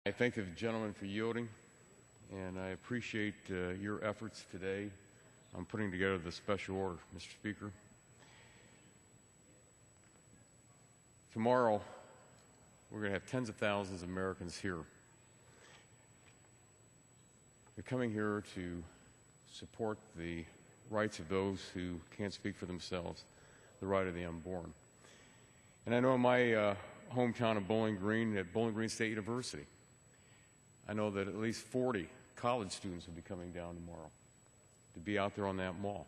I thank the gentleman for yielding, and I appreciate your efforts today on putting together the special order, Mr. Speaker. Tomorrow, we're going to have tens of thousands of Americans here. They're coming here to support the rights of those who can't speak for themselves, the right of the unborn. And I know in my hometown of Bowling Green, at Bowling Green State University, I know that at least 40 college students will be coming down tomorrow to be out there on that mall.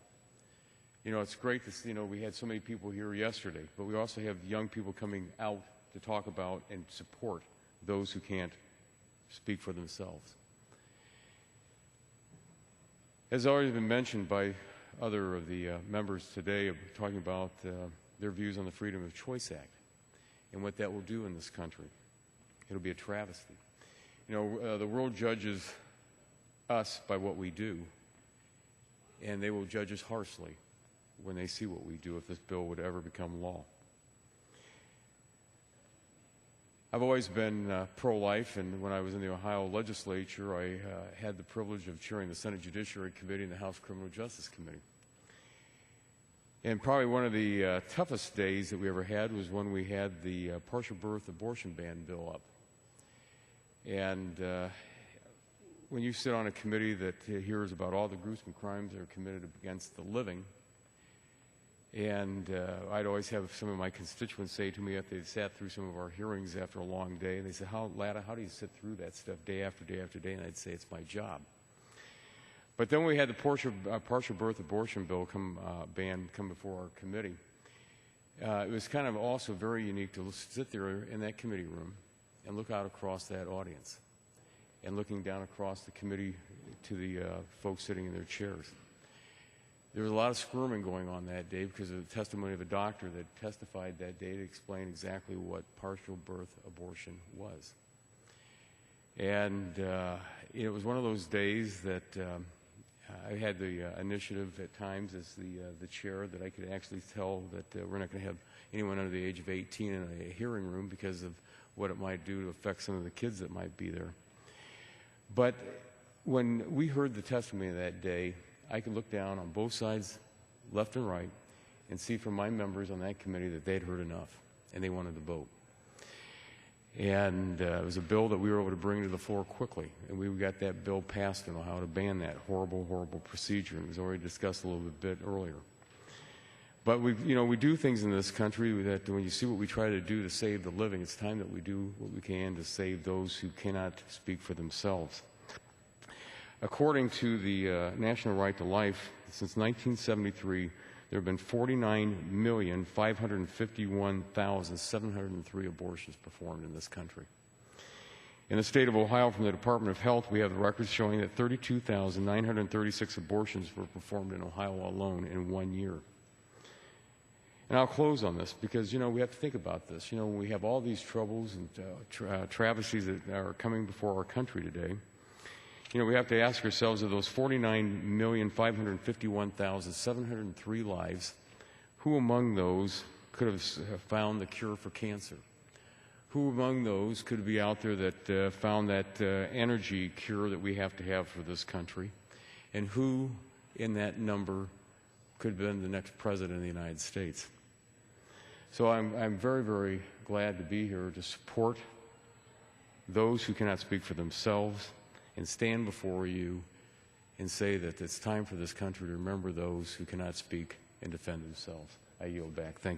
You know, it's great to see, you know, we had so many people here yesterday, but we also have young people coming out to talk about and support those who can't speak for themselves. As already been mentioned by other of the members today, of talking about their views on the Freedom of Choice Act and what that will do in this country. It'll be a travesty. You know, the world judges us by what we do, and they will judge us harshly when they see what we do if this bill would ever become law. I've always been pro-life, and when I was in the Ohio legislature, I had the privilege of chairing the Senate Judiciary Committee and the House Criminal Justice Committee. And probably one of the toughest days that we ever had was when we had the partial birth abortion ban bill up. And when you sit on a committee that hears about all the gruesome crimes that are committed against the living, and I'd always have some of my constituents say to me after they'd sat through some of our hearings after a long day, and they said, Latta, how do you sit through that stuff day after day after day? And I'd say, it's my job. But then we had the partial birth abortion bill ban come before our committee. It was kind of also very unique to sit there in that committee room and look out across that audience and looking down across the committee to the folks sitting in their chairs. There was a lot of squirming going on that day because of the testimony of a doctor that testified that day to explain exactly what partial birth abortion was. And it was one of those days that I had the initiative at times as the chair that I could actually tell that we're not going to have anyone under the age of 18 in a hearing room because of what it might do to affect some of the kids that might be there. But when we heard the testimony that day, I could look down on both sides, left and right, and see from my members on that committee that they'd heard enough, and they wanted to vote. And it was a bill that we were able to bring to the floor quickly, and we got that bill passed in Ohio to ban that horrible, horrible procedure. It was already discussed a little bit earlier. But we do things in this country that when you see what we try to do to save the living, it's time that we do what we can to save those who cannot speak for themselves. According to the National Right to Life, since 1973, there have been 49,551,703 abortions performed in this country. In the state of Ohio, from the Department of Health, we have the records showing that 32,936 abortions were performed in Ohio alone in 1 year. And I'll close on this because, you know, we have to think about this. You know, when we have all these troubles and travesties that are coming before our country today, you know, we have to ask ourselves, of those 49,551,703 lives, who among those could have found the cure for cancer? Who among those could be out there that found that energy cure that we have to have for this country? And who in that number could have been the next president of the United States? So I'm very, very glad to be here to support those who cannot speak for themselves and stand before you and say that it's time for this country to remember those who cannot speak and defend themselves. I yield back. Thank you.